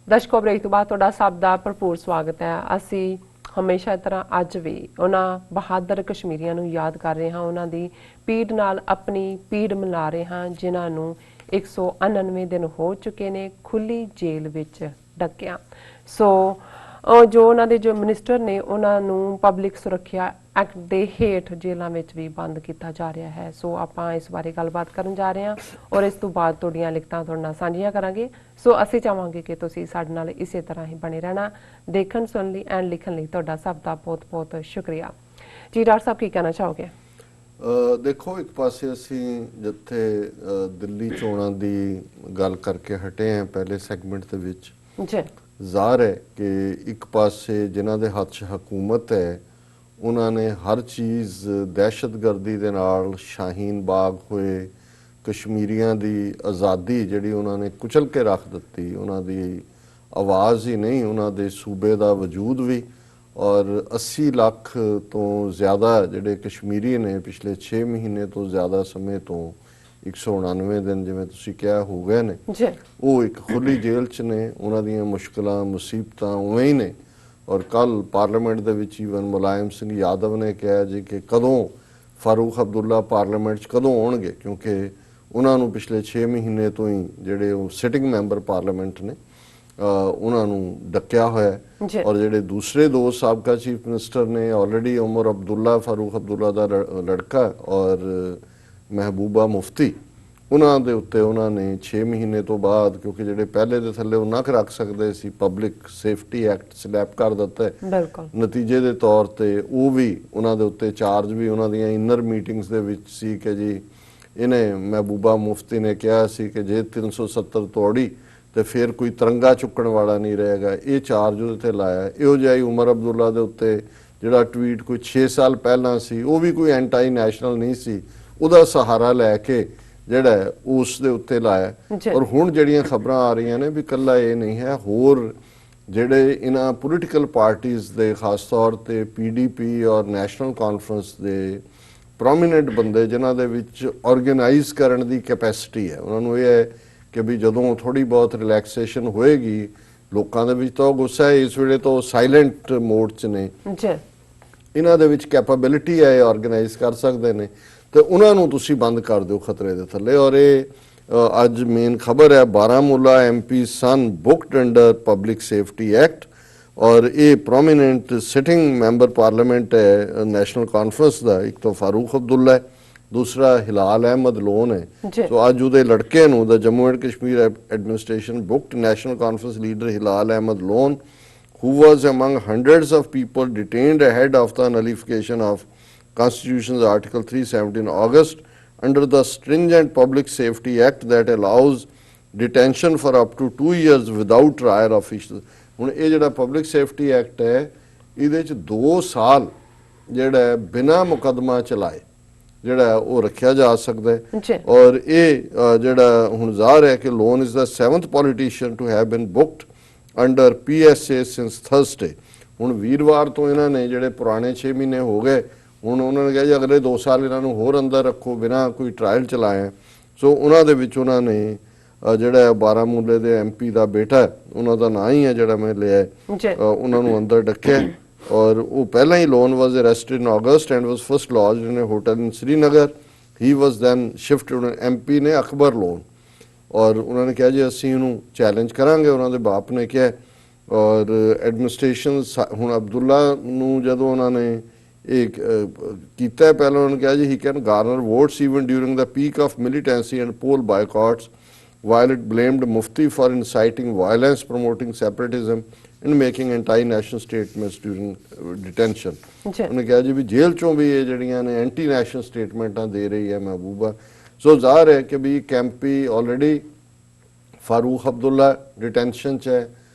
ਦਰਸ਼ਕੋ break ਤੋਂ ਬਾਅਦ ਤੁਹਾਡਾ ਸਭ ਦਾ ਭਰਪੂਰ ਸਵਾਗਤ ਹੈ। ਅਸੀਂ ਹਮੇਸ਼ਾ ਤਰ੍ਹਾਂ ਅੱਜ ਵੀ ਉਹਨਾਂ ਬਹਾਦਰ ਕਸ਼ਮੀਰੀਆਂ ਨੂੰ ਯਾਦ ਕਰ ਰਹੇ ਹਾਂ, ਉਹਨਾਂ ਦੀ ਪੀੜ ਨਾਲ ਆਪਣੀ ਪੀੜ ਮਿਲਾ ਰਹੇ ਹਾਂ ਜਿਨ੍ਹਾਂ ਨੂੰ 199 ਦਿਨ ਹੋ ਚੁੱਕੇ ਨੇ ਖੁੱਲੀ ਜੇਲ੍ਹ ਵਿੱਚ ਡੱਕਿਆ। ਸੋ ਜੋ ਉਹਨਾਂ ਦੇ ਜੋ ਮਿਨਿਸਟਰ ਨੇ ਉਹਨਾਂ ਨੂੰ ਪਬਲਿਕ ਸੁਰੱਖਿਆ ਐਕਟ ਦੇ ਹੇਠ ਜੇਲ੍ਹਾਂ ਵਿੱਚ ਵੀ ਬੰਦ ਕੀਤਾ ਜਾ ਰਿਹਾ ਹੈ। ਸੋ ਆਪਾਂ ਇਸ ਬਾਰੇ ਗੱਲਬਾਤ ਕਰਨ ਜਾ ਰਹੇ ਹਾਂ ਔਰ ਇਸ ਤੋਂ ਬਾਅਦ ਤੁਹਾਡੀਆਂ ਲਿਖਤਾਂ ਤੁਹਾਡੇ ਨਾਲ ਸਾਂਝੀਆਂ ਕਰਾਂਗੇ। ਸੋ ਅਸੀਂ ਚਾਹਾਂਗੇ ਕਿ ਤੁਸੀਂ ਸਾਡੇ ਨਾਲ ਇਸੇ ਤਰ੍ਹਾਂ ਹੀ ਬਣੇ ਰਹਿਣਾ। ਦੇਖਣ ਸੁਣਨ ਲਈ ਐਂਡ ਲਿਖਣ ਲਈ ਤੁਹਾਡਾ ਸਭ ਦਾ ਬਹੁਤ ਬਹੁਤ ਸ਼ੁਕਰੀਆ ਜੀ। ਡਾਕਟਰ ਸਾਹਿਬ ਕੀ ਕਹਿਣਾ ਚਾਹੋਗੇ? ਦੇਖੋ, ਇੱਕ ਪਾਸੇ ਅਸੀਂ ਜਿੱਥੇ ਦਿੱਲੀ ਚੋਣਾਂ ਦੀ ਗੱਲ ਕਰਕੇ ਹਟੇ ਹਾਂ ਪਹਿਲੇ ਸੈਗਮੈਂਟ ਦੇ ਵਿੱਚ, ਜੀ ਜ਼ਾਹਰ ਹੈ ਕਿ ਇੱਕ ਪਾਸੇ ਜਿਨ੍ਹਾਂ ਦੇ ਹੱਥ 'ਚ ਹਕੂਮਤ ਹੈ ਉਹਨਾਂ ਨੇ ਹਰ ਚੀਜ਼ ਦਹਿਸ਼ਤਗਰਦੀ ਦੇ ਨਾਲ ਸ਼ਾਹੀਨ ਬਾਗ ਹੋਏ ਕਸ਼ਮੀਰੀਆਂ ਦੀ ਆਜ਼ਾਦੀ ਜਿਹੜੀ ਉਹਨਾਂ ਨੇ ਕੁਚਲ ਕੇ ਰੱਖ ਦਿੱਤੀ। ਉਹਨਾਂ ਦੀ ਆਵਾਜ਼ ਹੀ ਨਹੀਂ, ਉਹਨਾਂ ਦੇ ਸੂਬੇ ਦਾ ਵਜੂਦ ਵੀ। ਔਰ 80 ਲੱਖ ਤੋਂ ਜ਼ਿਆਦਾ ਜਿਹੜੇ ਕਸ਼ਮੀਰੀ ਨੇ ਪਿਛਲੇ 6 ਮਹੀਨੇ ਤੋਂ ਜ਼ਿਆਦਾ ਸਮੇਂ ਤੋਂ 199 ਦਿਨ ਜਿਵੇਂ ਤੁਸੀਂ ਕਿਹਾ ਹੋ ਗਏ ਨੇ, ਉਹ ਇੱਕ ਖੁੱਲੀ ਜੇਲ੍ਹ 'ਚ ਨੇ। ਉਹਨਾਂ ਦੀਆਂ ਮੁਸ਼ਕਲਾਂ ਮੁਸੀਬਤਾਂ ਉਵੇਂ ਹੀ ਨੇ। ਔਰ ਕੱਲ੍ਹ ਪਾਰਲੀਮੈਂਟ ਦੇ ਵਿੱਚ ਈਵਨ ਮੁਲਾਇਮ ਸਿੰਘ ਯਾਦਵ ਨੇ ਕਿਹਾ ਜੀ ਕਿ ਕਦੋਂ ਫਾਰੂਕ ਅਬਦੁੱਲਾ ਪਾਰਲੀਮੈਂਟ 'ਚ ਕਦੋਂ ਆਉਣਗੇ, ਕਿਉਂਕਿ ਉਹਨਾਂ ਨੂੰ ਪਿਛਲੇ 6 ਮਹੀਨੇ ਤੋਂ ਹੀ ਜਿਹੜੇ ਉਹ ਸਿਟਿੰਗ ਮੈਂਬਰ ਪਾਰਲੀਮੈਂਟ ਨੇ ਉਹਨਾਂ ਨੂੰ ਡੱਕਿਆ ਹੋਇਆ। ਔਰ ਜਿਹੜੇ ਦੂਸਰੇ ਦੋ ਸਾਬਕਾ ਚੀਫ ਮਿਨਿਸਟਰ ਨੇ ਆਲਰੇਡੀ ਉਮਰ ਅਬਦੁੱਲਾ, ਫਾਰੂਕ ਅਬਦੁੱਲਾ ਦਾ ਲੜਕਾ, ਔਰ ਮਹਿਬੂਬਾ ਮੁਫਤੀ, ਉਹਨਾਂ ਦੇ ਉੱਤੇ ਉਹਨਾਂ ਨੇ 6 ਮਹੀਨੇ ਤੋਂ ਬਾਅਦ, ਕਿਉਂਕਿ ਜਿਹੜੇ ਪਹਿਲੇ ਦੇ ਥੱਲੇ ਉਹ ਨੱਕ ਰੱਖ ਸਕਦੇ ਸੀ, ਪਬਲਿਕ ਸੇਫਟੀ ਐਕਟ ਸਲੈਪ ਕਰ ਦਿੱਤਾ ਹੈ। ਨਤੀਜੇ ਦੇ ਤੌਰ ਤੇ ਉਹ ਵੀ ਉਹਨਾਂ ਦੇ ਉੱਤੇ ਚਾਰਜ ਵੀ ਉਹਨਾਂ ਦੀਆਂ ਇਨਰ ਮੀਟਿੰਗਸ ਦੇ ਵਿੱਚ ਸੀ ਕਿ ਜੀ ਇਹਨੇ ਮਹਿਬੂਬਾ ਮੁਫਤੀ ਨੇ ਕਿਹਾ ਸੀ ਕਿ ਜੇ 370 ਤੋੜੀ ਤੇ ਫਿਰ ਕੋਈ ਤਿਰੰਗਾ ਚੁੱਕਣ ਵਾਲਾ ਨਹੀਂ ਰਹੇਗਾ। ਇਹ ਚਾਰਜ ਉਹਦੇ ਤੇ ਲਾਇਆ। ਇਹੋ ਜਿਹਾ ਹੀ ਉਮਰ ਅਬਦੁੱਲਾ ਦੇ ਉੱਤੇ ਜਿਹੜਾ ਟਵੀਟ ਕੋਈ 6 ਸਾਲ ਪਹਿਲਾਂ ਸੀ, ਉਹ ਵੀ ਕੋਈ ਐਂਟਾਈ ਨੈਸ਼ਨਲ ਨਹੀਂ ਸੀ, ਉਹਦਾ ਸਹਾਰਾ ਲੈ ਕੇ ਜਿਹੜਾ ਉਸ ਦੇ ਉੱਤੇ ਲਾਇਆ। ਔਰ ਹੁਣ ਜਿਹੜੀਆਂ ਖਬਰਾਂ ਆ ਰਹੀਆਂ ਨੇ ਵੀ ਇਕੱਲਾ ਇਹ ਨਹੀਂ ਹੈ, ਹੋਰ ਜਿਹੜੇ ਇਹਨਾਂ ਪੋਲੀਟੀਕਲ ਪਾਰਟੀਜ਼ ਦੇ ਖਾਸ ਤੌਰ ਤੇ PDP ਔਰ ਨੈਸ਼ਨਲ ਕਾਨਫਰੰਸ ਦੇ ਪ੍ਰੋਮੀਨੈਂਟ ਬੰਦੇ ਜਿਨ੍ਹਾਂ ਦੇ ਵਿੱਚ ਆਰਗੇਨਾਈਜ਼ ਕਰਨ ਦੀ ਕੈਪੈਸਿਟੀ ਹੈ, ਉਹਨਾਂ ਨੂੰ ਇਹ ਹੈ ਕਿ ਵੀ ਜਦੋਂ ਥੋੜੀ ਬਹੁਤ ਰਿਲੈਕਸੇਸ਼ਨ ਹੋਏਗੀ, ਲੋਕਾਂ ਦੇ ਵਿੱਚ ਤਾਂ ਗੁੱਸਾ ਹੈ ਇਸ ਵੇਲੇ ਤੋਂ ਸਾਇਲੈਂਟ ਮੋਡ 'ਚ ਨੇ, ਇਹਨਾਂ ਦੇ ਵਿੱਚ ਕੈਪੇਬਿਲਿਟੀ ਹੈ, ਆਰਗੇਨਾਈਜ਼ ਕਰ ਸਕਦੇ ਨੇ, ਤੇ ਉਹਨਾਂ ਨੂੰ ਤੁਸੀਂ ਬੰਦ ਕਰ ਦਿਓ ਖਤਰੇ ਦੇ ਥੱਲੇ। ਔਰ ਇਹ ਅੱਜ ਮੇਨ ਖਬਰ ਹੈ, Baramulla MP son booked under public safety act. ਔਰ ਇਹ ਪ੍ਰੋਮੀਨੈਂਟ ਸਿਟਿੰਗ ਮੈਂਬਰ ਪਾਰਲੀਮੈਂਟ ਹੈ ਨੈਸ਼ਨਲ ਕਾਨਫਰੰਸ ਦਾ। ਇੱਕ ਤਾਂ ਫਾਰੂਕ ਅਬਦੁੱਲਾ ਹੈ, ਦੂਸਰਾ ਹਿਲਾਲ ਅਹਿਮਦ ਲੋਨ ਹੈ। ਸੋ ਅੱਜ ਉਹਦੇ ਲੜਕੇ ਨੂੰ ਦਾ Jammu and Kashmir administration booked national conference leader Hilal Ahmad Lone, who was among hundreds of people detained ahead of the nullification of Constitution's Article 370 in August under the stringent Public Safety Act that allows detention for up to 2 years without trial officials। ਹੁਣ ਇਹ ਜਿਹੜਾ public safety act ਹੈ ਇਹਦੇ 'ਚ 2 ਸਾਲ ਜਿਹੜਾ ਬਿਨਾਂ ਮੁਕੱਦਮਾ ਚਲਾਏ ਜਿਹੜਾ ਉਹ ਰੱਖਿਆ ਜਾ ਸਕਦਾ ਹੈ। ਔਰ ਇਹ ਜਿਹੜਾ ਹੁਣ ਜ਼ਾਹਰ ਹੈ ਕਿ Lone is the 7th politician to have been booked under PSA since Thursday. ਹੁਣ ਵੀਰਵਾਰ ਤੋਂ ਇਹਨਾਂ ਨੇ ਜਿਹੜੇ ਪੁਰਾਣੇ 6 ਮਹੀਨੇ ਹੋ ਗਏ, ਹੁਣ ਉਹਨਾਂ ਨੇ ਕਿਹਾ ਜੀ ਅਗਲੇ 2 ਸਾਲ ਇਹਨਾਂ ਨੂੰ ਹੋਰ ਅੰਦਰ ਰੱਖੋ ਬਿਨਾਂ ਕੋਈ ਟਰਾਇਲ ਚਲਾਏ। ਸੋ ਉਹਨਾਂ ਦੇ ਵਿੱਚ ਉਹਨਾਂ ਨੇ ਜਿਹੜਾ ਬਾਰਾਮੂਲੇ ਦੇ MP ਦਾ ਬੇਟਾ, ਉਹਨਾਂ ਦਾ ਨਾਂ ਹੀ ਹੈ ਜਿਹੜਾ ਮੈਂ ਲਿਆ, ਉਹਨਾਂ ਨੂੰ ਅੰਦਰ ਡੱਕਿਆ। ਔਰ ਉਹ ਪਹਿਲਾਂ ਹੀ Lone was arrested in August and was first lodged in a hotel in Srinagar. He was then shifted. MP ਨੇ ਅਕਬਰ ਲੋਨ, ਔਰ ਉਹਨਾਂ ਨੇ ਕਿਹਾ ਜੀ ਅਸੀਂ ਇਹਨੂੰ ਚੈਲੰਜ ਕਰਾਂਗੇ, ਉਹਨਾਂ ਦੇ ਬਾਪ ਨੇ ਕਿਹਾ। ਔਰ ਐਡਮਿਨਿਸਟ੍ਰੇਸ਼ਨ ਹੁਣ ਅਬਦੁੱਲਾ ਨੂੰ ਜਦੋਂ ਉਹਨਾਂ ਨੇ ਇਹ ਕੀਤਾ, ਪਹਿਲਾਂ ਉਹਨਾਂ ਨੇ ਕਿਹਾ ਜੀ he can garner votes even during the peak of militancy and poll boycotts, while it blamed Mufti for inciting violence, promoting separatism and making anti-national statements during detention। ਉਹਨੇ ਕਿਹਾ ਜੀ ਵੀ ਜੇਲ੍ਹ ਚੋਂ ਵੀ ਇਹ ਜਿਹੜੀਆਂ ਨੇ ਐਂਟੀ ਨੈਸ਼ਨਲ ਸਟੇਟਮੈਂਟਾਂ ਦੇ ਰਹੀ ਹੈ ਮਹਿਬੂਬਾ। ਸੋ ਜ਼ਾਹਰ ਹੈ ਕਿ ਵੀ ਕੈਂਪੀ ਆਲਰੇਡੀ ਫਾਰੂਕ ਅਬਦੁੱਲਾ ਡਿਟੈਂਸ਼ਨ 'ਚ ਹੈ,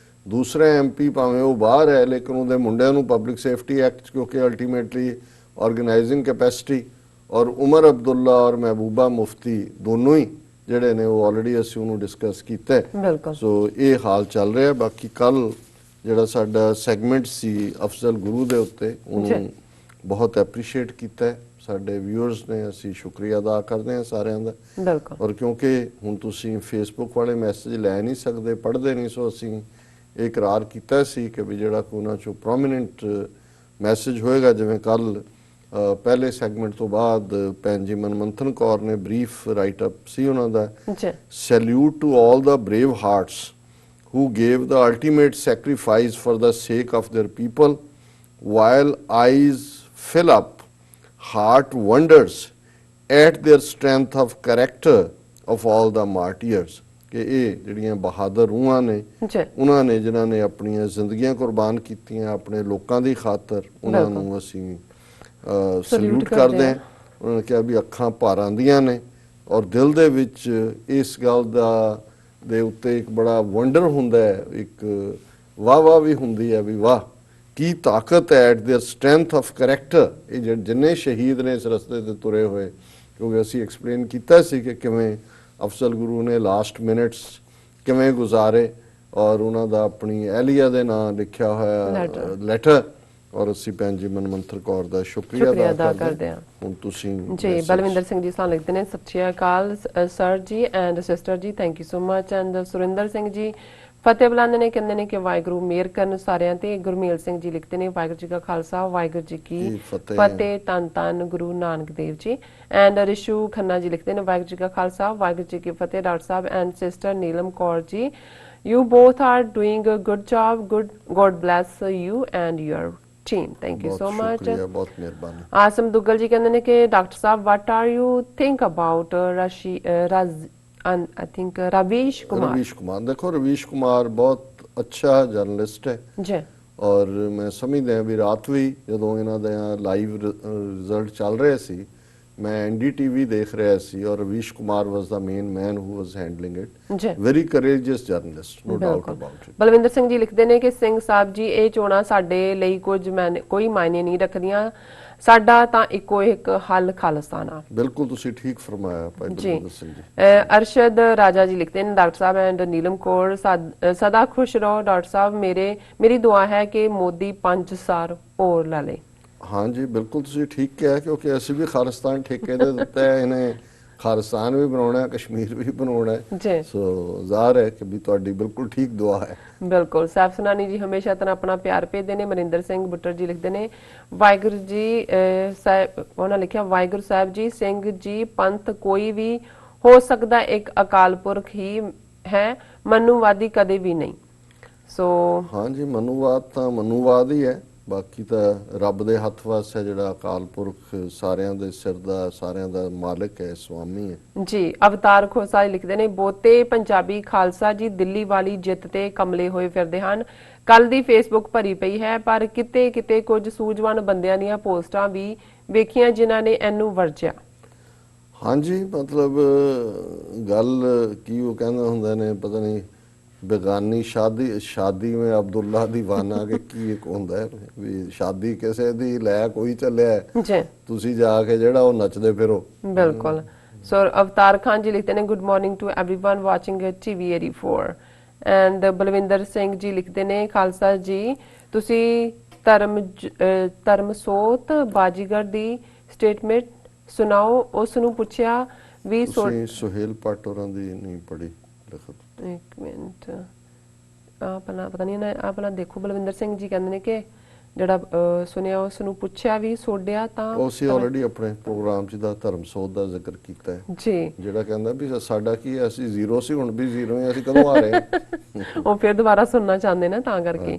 ਦੂਸਰਾ MP ਭਾਵੇਂ ਉਹ ਬਾਹਰ ਹੈ ਲੇਕਿਨ ਉਹਦੇ ਮੁੰਡਿਆਂ ਨੂੰ ਪਬਲਿਕ ਸੇਫਟੀ ਐਕਟ ਕਿਉਂਕਿ ਅਲਟੀਮੇਟਲੀ ਆਰਗੇਨਾਈਜ਼ਿੰਗ ਕੈਪੈਸਿਟੀ, ਔਰ ਉਮਰ ਅਬਦੁੱਲਾ ਔਰ ਮਹਿਬੂਬਾ ਮੁਫਤੀ ਦੋਨੋਂ ਹੀ ਜਿਹੜੇ ਨੇ ਉਹ ਆਲਰੇਡੀ ਅਸੀਂ ਉਹਨੂੰ ਡਿਸਕਸ ਕੀਤਾ। ਸੋ ਇਹ ਹਾਲ ਚੱਲ ਰਿਹਾ। ਬਾਕੀ ਕੱਲ ਜਿਹੜਾ ਸਾਡਾ ਸੈਗਮੈਂਟ ਸੀ ਅਫਜ਼ਲ ਗੁਰੂ ਦੇ ਉੱਤੇ, ਉਹਨੂੰ ਬਹੁਤ ਐਪਰੀਸ਼ੀਏਟ ਕੀਤਾ ਸਾਡੇ ਵਿਊਅਰਸ ਨੇ, ਅਸੀਂ ਸ਼ੁਕਰੀਆ ਅਦਾ ਕਰਦੇ ਹਾਂ ਸਾਰਿਆਂ ਦਾ। ਔਰ ਕਿਉਂਕਿ ਹੁਣ ਤੁਸੀਂ ਫੇਸਬੁੱਕ ਵਾਲੇ ਮੈਸੇਜ ਲੈ ਨਹੀਂ ਸਕਦੇ, ਪੜ੍ਹਦੇ ਨਹੀਂ, ਸੋ ਅਸੀਂ ਇਹ ਇਕਰਾਰ ਕੀਤਾ ਸੀ ਕਿ ਵੀ ਜਿਹੜਾ ਕੋਈ ਉਹਨਾਂ 'ਚੋਂ ਪ੍ਰੋਮੀਨੈਂਟ ਮੈਸੇਜ ਹੋਏਗਾ, ਜਿਵੇਂ ਕੱਲ ਪਹਿਲੇ ਸੈਗਮੈਂਟ ਤੋਂ ਬਾਅਦ ਭੈਣ ਜੀ ਮਨਮੰਥਨ ਕੌਰ ਨੇ ਬਰੀਫ ਰਾਈਟ ਅਪ ਸੀ ਉਹਨਾਂ ਦਾ, salute to all the brave hearts who gave the ultimate sacrifice for the sake of their people, while eyes fill up, heart wonders at their strength of character of all the martyrs. ਕਿ ਇਹ ਜਿਹੜੀਆਂ ਬਹਾਦਰ ਰੂਹਾਂ ਨੇ ਉਹਨਾਂ ਨੇ ਜਿਨ੍ਹਾਂ ਨੇ ਆਪਣੀਆਂ ਜ਼ਿੰਦਗੀਆਂ ਕੁਰਬਾਨ ਕੀਤੀਆਂ ਆਪਣੇ ਲੋਕਾਂ ਦੀ ਖਾਤਰ, ਉਹਨਾਂ ਨੂੰ ਅਸੀਂ ਸਲੂਟ ਕਰਦੇ ਹਾਂ। ਉਹਨਾਂ ਨੇ ਕਿਹਾ ਵੀ ਅੱਖਾਂ ਭਰ ਆਉਂਦੀਆਂ ਨੇ ਔਰ ਦਿਲ ਦੇ ਵਿੱਚ ਇਸ ਗੱਲ ਦੇ ਉੱਤੇ ਇੱਕ ਬੜਾ ਵੰਡਰ ਹੁੰਦਾ ਹੈ, ਇੱਕ ਵਾਹ ਵੀ ਹੁੰਦੀ ਹੈ ਵੀ ਵਾਹ ਕੀ ਤਾਕਤ ਹੈ at there strength of character. ਇਹ ਜਿੰਨੇ ਸ਼ਹੀਦ ਨੇ ਇਸ ਰਸਤੇ ਤੇ ਤੁਰੇ ਹੋਏ, ਕਿਉਂਕਿ ਅਸੀਂ ਐਕਸਪਲੇਨ ਕੀਤਾ ਸੀ ਕਿ ਕਿਵੇਂ ਅਫਜ਼ਲ ਗੁਰੂ ਨੇ ਲਾਸਟ ਮਿਨਟਸ ਕਿਵੇਂ ਗੁਜ਼ਾਰੇ ਔਰ ਉਹਨਾਂ ਦਾ ਆਪਣੀ ਅਹਿਲੀਆ ਦੇ ਨਾਂ ਲਿਖਿਆ ਹੋਇਆ ਲੈਟਰ, ਔਰ ਅਸੀਂ ਭੈਣ ਜੀ ਮਨਮੰਥਨ ਕੌਰ ਦਾ ਸ਼ੁਕਰੀਆ ਅਦਾ ਕਰਦੇ ਹਾਂ। ਹੁਣ ਤੁਸੀਂ ਜੀ ਬਲਵਿੰਦਰ ਸਿੰਘ ਜੀ ਸਾਨੂੰ ਲਿਖਦੇ ਨੇ, ਸਤਿ ਸ਼੍ਰੀ ਅਕਾਲ ਸਰ ਜੀ ਐਂਡ ਸਿਸਟਰ ਜੀ, thank you so much. And Surinder Singh ji ਫਤਿਹ ਬੁਲਾਉਂਦੇ ਨੇ, ਕਹਿੰਦੇ ਨੇ ਕਿ ਵਾਹਿਗੁਰੂ ਮਿਹਰ ਕਰਨ ਸਾਰਿਆਂ ਤੇ। ਗੁਰਮੇਲ ਸਿੰਘ ਜੀ ਲਿਖਦੇ ਨੇ, ਵਾਹਿਗੁਰੂ ਜੀ ਕਾ ਖਾਲਸਾ ਵਾਹਿਗੁਰੂ ਜੀ ਕੀ ਫਤਿਹ, ਧੰਨ ਧੰਨ ਗੁਰੂ ਨਾਨਕ ਦੇਵ ਜੀ। ਐਂਡ ਰਿਸ਼ੂ ਖੰਨਾ ਜੀ ਲਿਖਦੇ ਨੇ, ਵਾਹਿਗੁਰੂ ਜੀ ਕਾ ਖਾਲਸਾ ਵਾਹਿਗੁਰੂ ਜੀ ਕੀ ਫਤਿਹ doctor Sahib and sister Neelam Kaur ji, you both are doing a good job, God bless you and your team, thank you so much। ਬਹੁਤ ਮਿਹਰਬਾਨੀ। ਆਸਮ ਦੁੱਗਲ ਜੀ ਕਹਿੰਦੇ ਨੇ ਕਿ doctor Sahib what are you think about I think Ravish Kumar. ਦੇਖੋ ਰਵੀਸ਼ ਕੁਮਾਰ ਬਹੁਤ ਅੱਛਾ journalist ਹੈ ਜੀ, ਔਰ ਮੈਂ ਸਮਝਦਾ ਹਾਂ ਵੀ ਰਾਤ ਵੀ ਜਦੋਂ ਇਹਨਾਂ ਦਾ ਲਾਈਵ ਰਿਜ਼ਲਟ ਚੱਲ ਰਹੇ ਸੀ, ਮੈਂ ਐਨਡੀਟੀਵੀ ਦੇਖ ਰਿਹਾ ਸੀ ਔਰ Ravish Kumar was the main man who was handling it, very courageous journalist, no doubt about it. Balwinder Singh ji ਲਿਖਦੇ ਨੇ ਕਿ ਸਿੰਘ ਸਾਹਿਬ ਜੀ ਇਹ ਚੋਣਾਂ ਸਾਡੇ ਲਈ ਕੋਈ ਮਾਇਨੇ ਨਹੀਂ ਰੱਖਦੀਆਂ, ਸਾਡਾ ਤਾਂ ਇੱਕੋ ਇੱਕ ਹੱਲ ਖਾਲਿਸਤਾਨ। ਬਿਲਕੁਲ ਤੁਸੀਂ ਠੀਕ ਫਰਮਾਇਆ ਭਾਈ ਬਲਵਿੰਦਰ ਸਿੰਘ ਜੀ। ਅਰਸ਼ਦ ਰਾਜਾ ਜੀ ਲਿਖਦੇ ਨੇ, doctor Sahib and Neelam Kaur ਸਦਾ ਖੁਸ਼ ਰਹੋ ਡਾਕਟਰ ਸਾਹਿਬ, ਮੇਰੀ ਦੁਆ ਹੈ ਕਿ ਮੋਦੀ 5 ਸਾਲ ਹੋਰ ਲਾ ਲੇ। ਹਾਂਜੀ ਬਿਲਕੁਲ ਤੁਸੀਂ ਠੀਕ ਕਿਹਾ, ਕਿਉਂਕਿ ਅਸੀਂ ਵੀ ਖਾਲਿਸਤਾਨ ਠੇਕੇ ਦੇ ਦਿੱਤਾ ਹੈ, ਇਹਨੇ ਖਾਲਿਸਤਾਨ ਵੀ ਬਣਾਉਣਾ ਹੈ, ਕਸ਼ਮੀਰ ਵੀ ਬਣਾਉਣਾ ਹੈ, ਸੋ ਜ਼ਾਹਰ ਹੈ ਕਿ ਵੀ ਤੁਹਾਡੀ ਬਿਲਕੁਲ ਠੀਕ ਦੁਆ ਹੈ। ਬਿਲਕੁਲ। ਸੈਫ ਸੁਨਾਨੀ ਜੀ ਹਮੇਸ਼ਾ ਤਰ੍ਹਾਂ ਆਪਣਾ ਪਿਆਰ ਭੇਜਦੇ ਨੇ। ਮਨਿੰਦਰ ਸਿੰਘ ਬੁੱਟਰ ਜੀ ਲਿਖਦੇ ਨੇ, ਵਾਹਿਗੁਰੂ ਜੀ ਸਾਹਿਬ, ਉਹਨਾਂ ਲਿਖਿਆ ਵਾਹਿਗੁਰੂ ਸਾਹਿਬ ਜੀ, ਸਿੰਘ ਜੀ ਪੰਥ ਕੋਈ ਵੀ ਹੋ ਸਕਦਾ, ਇੱਕ ਅਕਾਲ ਪੁਰਖ ਹੀ ਹੈ, ਮਨੂਵਾਦੀ ਕਦੇ ਵੀ ਨਹੀਂ। ਸੋ ਹਾਂਜੀ ਮਨੂਵਾਦ ਤਾਂ ਮਨੂਵਾਦ ਹੀ ਹੈ, ਬਾਕੀ ਤਾਂ ਰੱਬ ਦੇ ਹੱਥ ਵਾਸ ਹੈ, ਜਿਹੜਾ ਅਕਾਲ ਪੁਰਖ ਸਾਰਿਆਂ ਦੇ ਸਿਰ ਦਾ, ਸਾਰਿਆਂ ਦਾ ਮਾਲਕ ਹੈ, ਸਵਾਮੀ ਹੈ ਜੀ। ਅਵਤਾਰ ਖੋਸਾ ਲਿਖਦੇ ਨੇ, ਬਹੁਤੇ ਪੰਜਾਬੀ ਖਾਲਸਾ ਜੀ ਦਿੱਲੀ ਵਾਲੀ ਜਿੱਤ ਤੇ ਕਮਲੇ ਹੋਏ ਫਿਰਦੇ ਹਨ, ਕੱਲ ਦੀ ਫੇਸਬੁੱਕ ਭਰੀ ਪਈ ਹੈ, ਪਰ ਕਿਤੇ ਕਿਤੇ ਕੁਝ ਸੂਝਵਾਨ ਬੰਦਿਆਂ ਦੀਆਂ ਪੋਸਟਾਂ ਵੀ ਵੇਖੀਆਂ ਜਿਨ੍ਹਾਂ ਨੇ ਇਹਨੂੰ ਵਰਜਿਆ। ਹਾਂਜੀ ਮਤਲਬ ਗੱਲ ਕੀ ਉਹ ਕਹਿੰਦੇ ਹੁੰਦੇ ਨੇ, ਪਤਾ ਨਹੀਂ ਬੇਗਾਨੀ ਸ਼ਾਦੀ ਮੈਂ ਅਬਦੁੱਲਾ ਦੀਵਾਨਾ ਕੇ ਕੀ ਇੱਕ ਹੁੰਦਾ ਹੈ ਵੀ ਸ਼ਾਦੀ ਕਿਸੇ ਦੀ ਲੈ ਕੋਈ ਚੱਲਿਆ ਜੀ, ਤੁਸੀਂ ਜਾ ਕੇ ਜਿਹੜਾ ਉਹ ਨੱਚਦੇ ਫਿਰੋ। ਬਿਲਕੁਲ। ਸੋ ਅਵਤਾਰ ਖਾਨ ਜੀ ਲਿਖਦੇ ਨੇ, good morning to everyone watching TV 84। And Balwinder Singh ji ਲਿਖਦੇ ਨੇ, ਖਾਲਸਾ ਜੀ ਤੁਸੀਂ ਧਰਮਸੋਤ ਬਾਜੀਗਰ ਦੀ ਸਟੇਟਮੈਂਟ ਸੁਣਾਓ, ਉਸ ਨੂੰ ਪੁੱਛਿਆ ਵੀ ਸੁਹੇਲ ਭੱਟ ਹੋਰਾਂ ਦੀ ਨਹੀਂ ਪੜੀ ਲਿਖਤ। ਇੱਕ ਮਿੰਟ ਆਪਣਾ ਪਤਾ ਨਹੀਂ ਨਾ, ਆਪਣਾ ਦੇਖੋ ਬਲਵਿੰਦਰ ਸਿੰਘ ਜੀ ਕਹਿੰਦੇ ਨੇ ਕਿ ਜਿਹੜਾ ਸੁਣਿਆ ਉਸ ਨੂੰ ਪੁੱਛਿਆ ਵੀ ਸੋਡਿਆ ਤਾਂ ਅਸੀਂ ਆਲਰੇਡੀ ਆਪਣੇ ਪ੍ਰੋਗਰਾਮ 'ਚ ਦਾ ਧਰਮਸੋਤ ਦਾ ਜ਼ਿਕਰ ਕੀਤਾ ਹੈ ਜੀ, ਜਿਹੜਾ ਕਹਿੰਦਾ ਵੀ ਸਾਡਾ ਕੀ ਹੈ, ਅਸੀਂ ਜ਼ੀਰੋ ਸੀ ਹੁਣ ਵੀ ਜ਼ੀਰੋ ਹਾਂ, ਅਸੀਂ ਕਦੋਂ ਆ ਰਹੇ ਹਾਂ। ਉਹ ਫਿਰ ਦੁਬਾਰਾ ਸੁਣਨਾ ਚਾਹੁੰਦੇ ਨਾ, ਤਾਂ ਕਰਕੇ।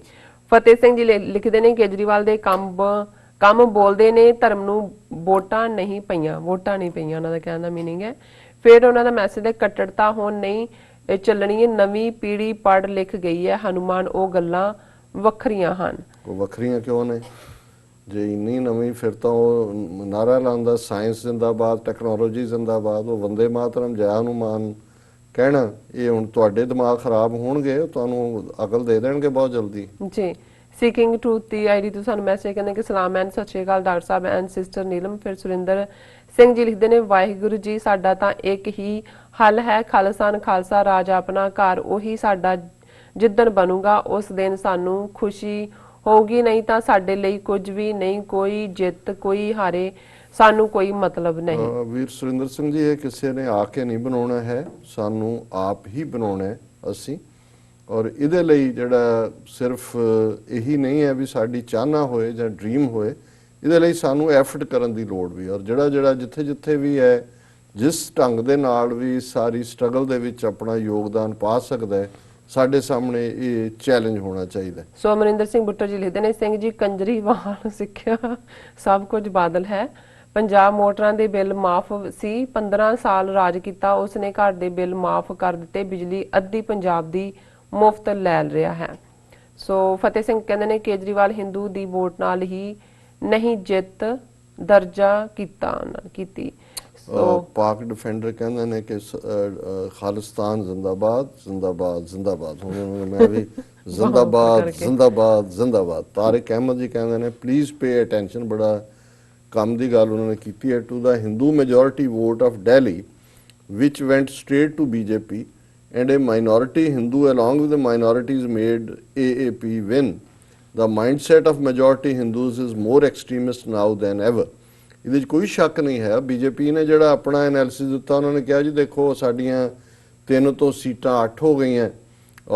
ਫਤਿਹ ਸਿੰਘ ਜੀ ਲਿਖਦੇ ਨੇ, ਕੇਜਰੀਵਾਲ ਦੇ ਕੰਮ ਬੋਲਦੇ ਨੇ, ਧਰਮ ਨੂੰ ਵੋਟਾਂ ਨਹੀਂ ਪਈਆਂ ਉਹਨਾਂ ਦਾ ਕਹਿਣ ਦਾ ਮੀਨਿੰਗ ਹੈ। ਫਿਰ ਉਹਨਾਂ ਦਾ ਮੈਸੇਜ ਹੈ, ਕੱਟੜਤਾ ਹੁਣ ਨਹੀਂ ਚੱਲਣੀ ਹੈ, ਨਵੀਂ ਪੀੜ੍ਹੀ ਪੜ੍ਹ ਲਿਖ ਗਈ ਹੈ, ਹਨੂਮਾਨ ਉਹ ਗੱਲਾਂ ਵੱਖਰੀਆਂ ਹਨ। ਵੱਖਰੀਆਂ ਕਿਉਂ ਨੇ ਜੇ ਇੰਨੀ ਨਵੀਂ, ਫਿਰ ਤਾਂ ਉਹ ਨਾਰਾ ਲਾਉਂਦਾ ਸਾਇੰਸ ਜ਼ਿੰਦਾਬਾਦ, ਟੈਕਨੋਲੋਜੀ ਜ਼ਿੰਦਾਬਾਦ, ਉਹ ਵੰਦੇ ਮਾਤਰਮ ਜੈ ਹਨੂਮਾਨ ਕਹਿਣਾ, ਇਹ ਹੁਣ ਤੁਹਾਡੇ ਦਿਮਾਗ ਖਰਾਬ ਹੋਣਗੇ, ਤੁਹਾਨੂੰ ਅਕਲ ਦੇ ਦੇਣਗੇ ਬਹੁਤ ਜਲਦੀ ਜੀ। ਸੀਕਿੰਗ ਟਰੂਥ ਦੀ ਆਈਡੀ ਤੋਂ ਸਾਨੂੰ ਮੈਸੇਜ ਕਹਿੰਦੇ ਕਿ ਸਲਾਮ ਐਂਡ ਸਤਿ ਸ਼੍ਰੀ ਅਕਾਲ doctor Sahib and sister Neelam. ਫਿਰ ਸੁਰਿੰਦਰ ਸਿੰਘ ਜੀ ਲਿਖਦੇ ਨੇ, ਵਾਹਿਗੁਰੂ ਜੀ ਸਾਡਾ ਤਾਂ ਇੱਕ ਹੀ ਹੱਲ ਹੈ, ਖਾਲਿਸਤਾਨ ਖਾਲਸਾ ਰਾਜ ਆਪਣਾ ਘਰ, ਉਹੀ ਸਾਡਾ ਜਿੱਦਣ ਬਣੂਗਾ ਉਸ ਦਿਨ ਸਾਨੂੰ ਖੁਸ਼ੀ ਹੋਊਗੀ, ਨਹੀਂ ਤਾਂ ਸਾਡੇ ਲਈ ਕੁਝ ਵੀ ਨਹੀਂ, ਕੋਈ ਜਿੱਤ ਕੋਈ ਹਾਰੇ ਸਾਨੂੰ ਕੋਈ ਮਤਲਬ ਨਹੀਂ। ਵੀਰ ਸੁਰਿੰਦਰ ਸਿੰਘ ਜੀ, ਇਹ ਕਿਸੇ ਨੇ ਆ ਕੇ ਨਹੀਂ ਬਣਾਉਣਾ ਹੈ, ਸਾਨੂੰ ਆਪ ਹੀ ਬਣਾਉਣਾ ਹੈ ਅਸੀਂ, ਔਰ ਇਹਦੇ ਲਈ ਜਿਹੜਾ ਸਿਰਫ ਇਹੀ ਨਹੀਂ ਹੈ ਵੀ ਸਾਡੀ ਚਾਹਨਾ ਹੋਏ ਜਾਂ ਡ੍ਰੀਮ ਹੋਏ, ਇਹਦੇ ਲਈ ਸਾਨੂੰ ਐਫਰਟ ਕਰਨ ਦੀ ਲੋੜ ਵੀ, ਔਰ ਜਿਹੜਾ ਜਿੱਥੇ ਜਿੱਥੇ ਵੀ ਹੈ ਜਿਸ ਢੰਗ ਦੇ ਨਾਲ ਵੀ ਸਾਰੀ ਸਟਰਗਲ ਦੇ ਵਿੱਚ ਆਪਣਾ ਯੋਗਦਾਨ ਪਾ ਸਕਦਾ ਹੈ, ਸਾਡੇ ਸਾਹਮਣੇ ਇਹ ਚੈਲੰਜ ਹੋਣਾ ਚਾਹੀਦਾ। ਸੋ ਅਮਰਿੰਦਰ ਸਿੰਘ ਬੁੱਟਰ ਜੀ ਲਿਖਦੇ ਨੇ, ਸਿੰਘ ਜੀ ਕੰਜਰੀਵਾਲ ਸਿੱਖਿਆ ਸਭ ਕੁਝ ਬਾਦਲ ਹੈ। ਪੰਜਾਬ ਮੋਟਰਾਂ ਦੇ ਬਿੱਲ ਮਾਫ ਸੀ, 15 ਸਾਲ ਰਾਜ ਕੀਤਾ ਉਸਨੇ, ਘਰ ਦੇ ਬਿੱਲ ਮਾਫ ਕਰ ਦਿੱਤੇ, ਬਿਜਲੀ ਅੱਧੀ ਪੰਜਾਬ ਦੀ ਮੁਫਤ ਲੈ ਰਿਹਾ ਹੈ। ਸੋ ਫਤਿਹ ਸਿੰਘ ਕਹਿੰਦੇ ਨੇ ਕੇਜਰੀਵਾਲ ਹਿੰਦੂ ਦੀ ਵੋਟ ਨਾਲ ਹੀ ਨਹੀਂ ਜਿੱਤ ਦਰਜਾ ਕੀਤੀ। ਪਾਕ ਡਿਫੈਂਡਰ ਕਹਿੰਦੇ ਨੇ ਕਿ ਖਾਲਿਸਤਾਨ ਜ਼ਿੰਦਾਬਾਦ ਜ਼ਿੰਦਾਬਾਦ ਜ਼ਿੰਦਾਬਾਦ, ਹੁਣ ਮੈਂ ਵੀ ਜ਼ਿੰਦਾਬਾਦ ਜ਼ਿੰਦਾਬਾਦ ਜ਼ਿੰਦਾਬਾਦ। ਤਾਰਿਕ ਅਹਿਮਦ ਜੀ ਕਹਿੰਦੇ ਨੇ ਪਲੀਜ਼ ਪੇ ਅਟੈਂਸ਼ਨ, ਬੜਾ ਕੰਮ ਦੀ ਗੱਲ ਉਹਨਾਂ ਨੇ ਕੀਤੀ ਹੈ। To the Hindu majority vote of Delhi which went straight to BJP and a minority Hindu along with the minorities made AAP win. The mindset of majority Hindus is more extremist now than ever. ਇਹਦੇ 'ਚ ਕੋਈ ਸ਼ੱਕ ਨਹੀਂ ਹੈ। BJP ਨੇ ਜਿਹੜਾ ਆਪਣਾ analysis ਦਿੱਤਾ, ਉਹਨਾਂ ਨੇ ਕਿਹਾ ਜੀ ਦੇਖੋ ਸਾਡੀਆਂ 3 ਤੋਂ ਸੀਟਾਂ 8 ਹੋ ਗਈਆਂ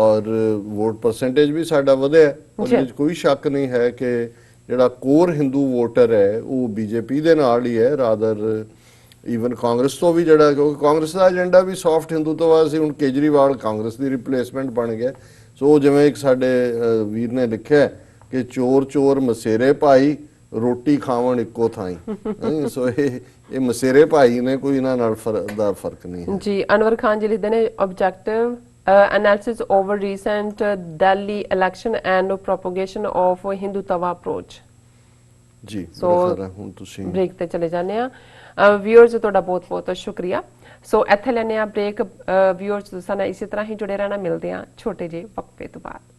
ਔਰ ਵੋਟ ਪਰਸੈਂਟੇਜ ਵੀ ਸਾਡਾ ਵਧਿਆ। ਉਹਦੇ ਵਿੱਚ ਕੋਈ ਸ਼ੱਕ ਨਹੀਂ ਹੈ ਕਿ ਜਿਹੜਾ ਕੋਰ ਹਿੰਦੂ ਵੋਟਰ ਹੈ ਉਹ ਬੀਜੇਪੀ ਦੇ ਨਾਲ ਹੀ ਹੈ, ਰਾਦਰ ਈਵਨ ਕਾਂਗਰਸ ਤੋਂ ਵੀ, ਜਿਹੜਾ ਕਿਉਂਕਿ ਕਾਂਗਰਸ ਦਾ ਏਜੰਡਾ ਵੀ ਸੌਫਟ ਹਿੰਦੂ ਤੋਂ ਬਾਅਦ ਸੀ, ਹੁਣ ਕੇਜਰੀਵਾਲ ਕਾਂਗਰਸ ਦੀ ਰਿਪਲੇਸਮੈਂਟ ਬਣ ਗਿਆ। ਸੋ ਜਿਵੇਂ ਇੱਕ ਸਾਡੇ ਵੀਰ ਨੇ ਲਿਖਿਆ ਕਿ ਚੋਰ ਚੋਰ ਮਸੇਰੇ ਭਾਈ ਰੋਟੀ ਖਾਵਣ ਇੱਕੋ ਥਾਈ। ਸੋ ਇਹ ਮਸੇਰੇ ਭਾਈ ਨੇ, ਕੋਈ ਇਹਨਾਂ ਨਾਲ ਫਰਕ ਨਹੀਂ ਹੈ ਜੀ। ਅਨਵਰ ਖਾਨ ਜੀ ਲਿਖਦੇ ਨੇ objective analysis over recent Delhi election and propagation of Hindutva approach। ਜੀ ਸੋ ਹੁਣ ਤੁਸੀਂ ਬ੍ਰੇਕ ਤੇ ਚਲੇ ਜਾਂਦੇ ਆ। ਵਿਊਅਰਸ ਤੁਹਾਡਾ ਬਹੁਤ ਬਹੁਤ ਸ਼ੁਕਰੀਆ। ਸੋ ਇੱਥੇ ਲੈਣੇ ਆ ਬ੍ਰੇਕ। ਵਿਊਅਰਸ ਤੁਸੀਂ ਨਾਲ ਇਸੇ ਤਰ੍ਹਾਂ ਹੀ ਜੁੜੇ ਰਹਿਣਾ, ਮਿਲਦੇ ਆ ਛੋਟੇ ਜਿਹੇ ਵਕਫੇ ਤੋਂ ਬਾਅਦ।